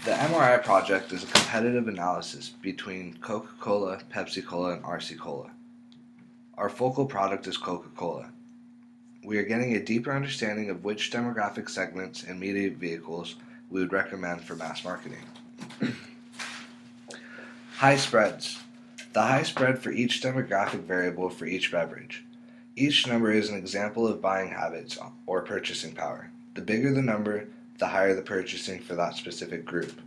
The MRI project is a competitive analysis between Coca-Cola, Pepsi-Cola, and RC-Cola. Our focal product is Coca-Cola. We are getting a deeper understanding of which demographic segments and media vehicles we would recommend for mass marketing. High spreads. The high spread for each demographic variable for each beverage. Each number is an example of buying habits or purchasing power. The bigger the number, the higher the purchasing for that specific group.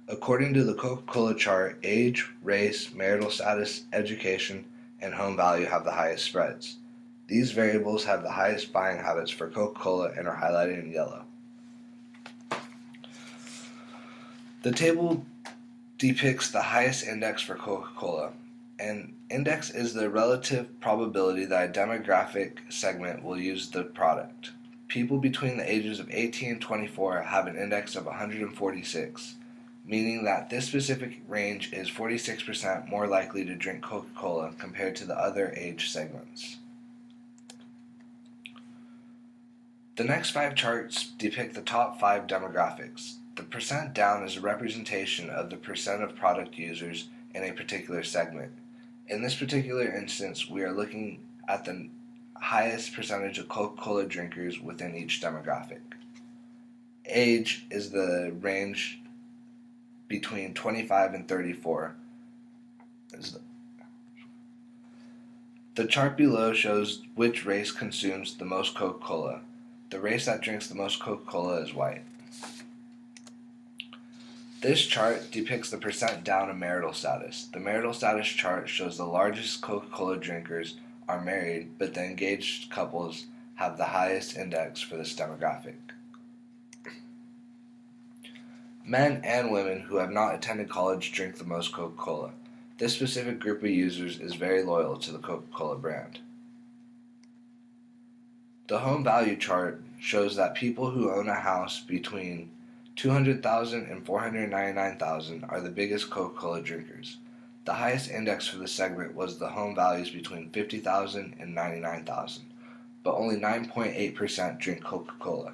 According to the Coca-Cola chart, age, race, marital status, education, and home value have the highest spreads. These variables have the highest buying habits for Coca-Cola and are highlighted in yellow. The table depicts the highest index for Coca-Cola. An index is the relative probability that a demographic segment will use the product. People between the ages of 18 and 24 have an index of 146, meaning that this specific range is 46% more likely to drink Coca-Cola compared to the other age segments. The next 5 charts depict the top 5 demographics. The percent down is a representation of the percent of product users in a particular segment. In this particular instance, we are looking at the highest percentage of Coca-Cola drinkers within each demographic. Age is the range between 25 and 34. The chart below shows which race consumes the most Coca-Cola. The race that drinks the most Coca-Cola is white. This chart depicts the percent down in marital status. The marital status chart shows the largest Coca-Cola drinkers are married, but the engaged couples have the highest index for this demographic. Men and women who have not attended college drink the most Coca-Cola. This specific group of users is very loyal to the Coca-Cola brand. The home value chart shows that people who own a house between $200,000 and $499,000 are the biggest Coca-Cola drinkers. The highest index for this segment was the home values between $50,000 and $99,000, but only 9.8% drink Coca-Cola.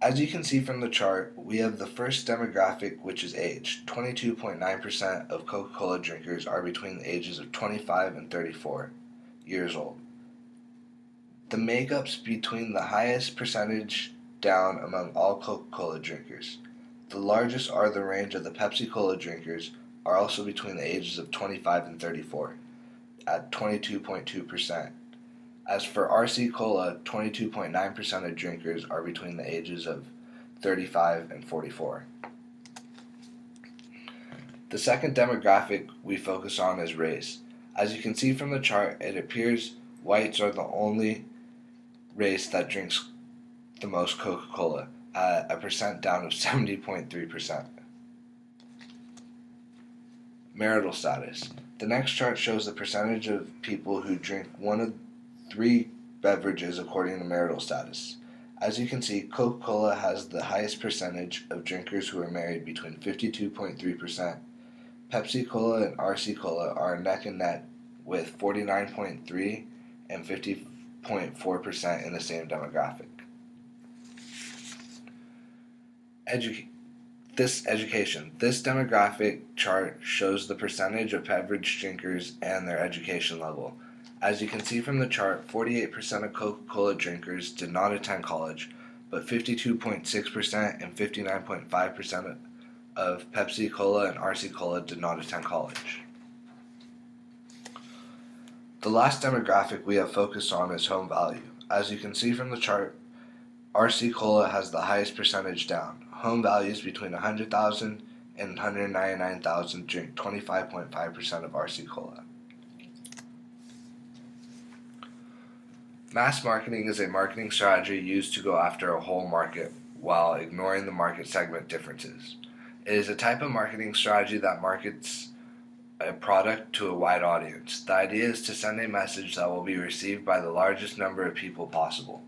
As you can see from the chart, we have the first demographic, which is age. 22.9% of Coca-Cola drinkers are between the ages of 25 and 34 years old. The makeups between the highest percentage down among all Coca-Cola drinkers. The largest are the range of the Pepsi-Cola drinkers are also between the ages of 25 and 34 at 22.2%. As for RC Cola, 22.9% of drinkers are between the ages of 35 and 44. The second demographic we focus on is race. As you can see from the chart, it appears whites are the only race that drinks the most Coca-Cola at a percent down of 70.3%. Marital status. The next chart shows the percentage of people who drink one of 3 beverages according to marital status. As you can see, Coca-Cola has the highest percentage of drinkers who are married between 52.3%. Pepsi-Cola and RC Cola are neck and neck with 49.3% and 50.4% in the same demographic. Education. This demographic chart shows the percentage of beverage drinkers and their education level. As you can see from the chart, 48% of Coca-Cola drinkers did not attend college, but 52.6% and 59.5% of Pepsi-Cola and RC Cola did not attend college. The last demographic we have focused on is home value. As you can see from the chart, RC Cola has the highest percentage down. Home values between $100,000 and $199,000 drink 25.5% of RC Cola. Mass marketing is a marketing strategy used to go after a whole market while ignoring the market segment differences. It is a type of marketing strategy that markets a product to a wide audience. The idea is to send a message that will be received by the largest number of people possible.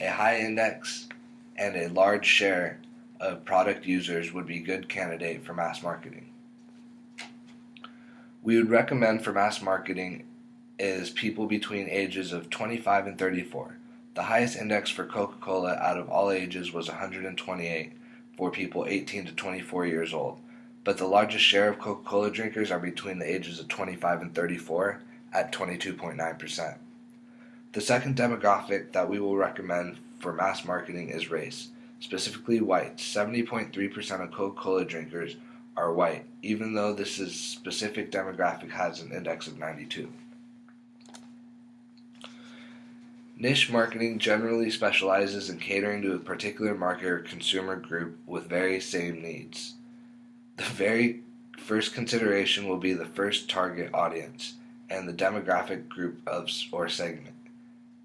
A high index and a large share of product users would be a good candidate for mass marketing. We would recommend for mass marketing is people between ages of 25 and 34. The highest index for Coca-Cola out of all ages was 128 for people 18 to 24 years old, but the largest share of Coca-Cola drinkers are between the ages of 25 and 34 at 22.9%. The second demographic that we will recommend for mass marketing is race, specifically white. 70.3% of Coca-Cola drinkers are white, even though this specific demographic has an index of 92. Niche marketing generally specializes in catering to a particular market or consumer group with very same needs. The very first consideration will be the first target audience and the demographic group or segment.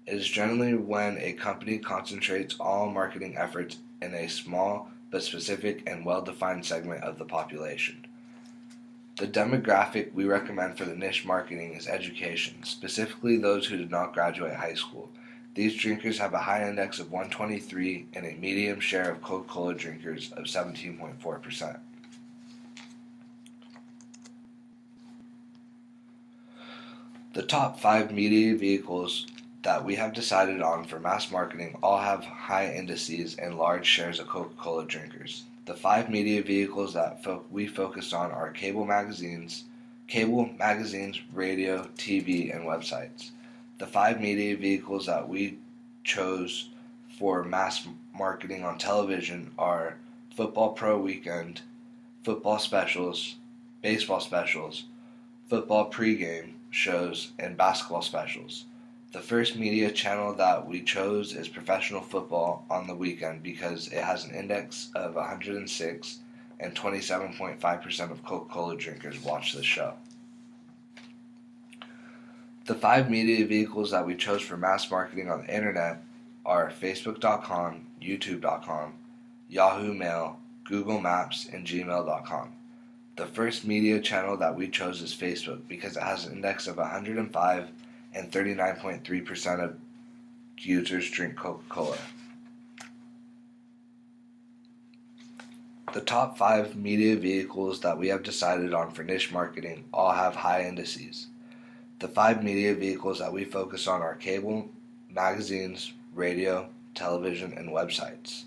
It is generally when a company concentrates all marketing efforts in a small but specific and well-defined segment of the population. The demographic we recommend for the niche marketing is education, specifically those who did not graduate high school. These drinkers have a high index of 123 and a medium share of Coca-Cola drinkers of 17.4%. The top 5 media vehicles that we have decided on for mass marketing all have high indices and large shares of Coca-Cola drinkers. The 5 media vehicles that we focus on are cable magazines, radio, TV, and websites. The 5 media vehicles that we chose for mass marketing on television are Football Pro Weekend, football specials, baseball specials, football pregame shows, and basketball specials. The first media channel that we chose is professional football on the weekend because it has an index of 106 and 27.5% of Coca-Cola drinkers watch the show. The 5 media vehicles that we chose for mass marketing on the internet are Facebook.com, YouTube.com, Yahoo Mail, Google Maps, and Gmail.com. The first media channel that we chose is Facebook because it has an index of 105 and 39.3% of users drink Coca-Cola. The top 5 media vehicles that we have decided on for niche marketing all have high indices. The 5 media vehicles that we focus on are cable, magazines, radio, television, and websites.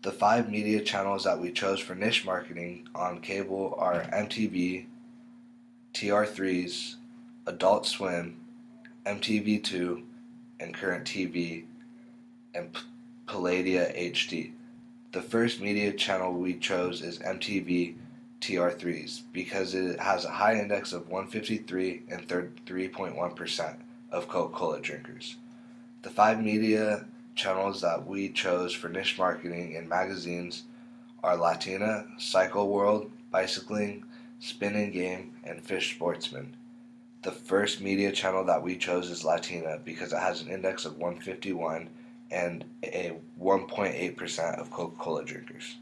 The 5 media channels that we chose for niche marketing on cable are MTV, TR3s, Adult Swim, MTV2, and Current TV, and Palladia HD. The first media channel we chose is MTV TR3s because it has a high index of 153 and 33.1% of Coca-Cola drinkers. The 5 media channels that we chose for niche marketing in magazines are Latina, Cycle World, Bicycling, Spin and Game, and Fish Sportsman. The first media channel that we chose is Latina because it has an index of 151 and a 1.8% of Coca-Cola drinkers.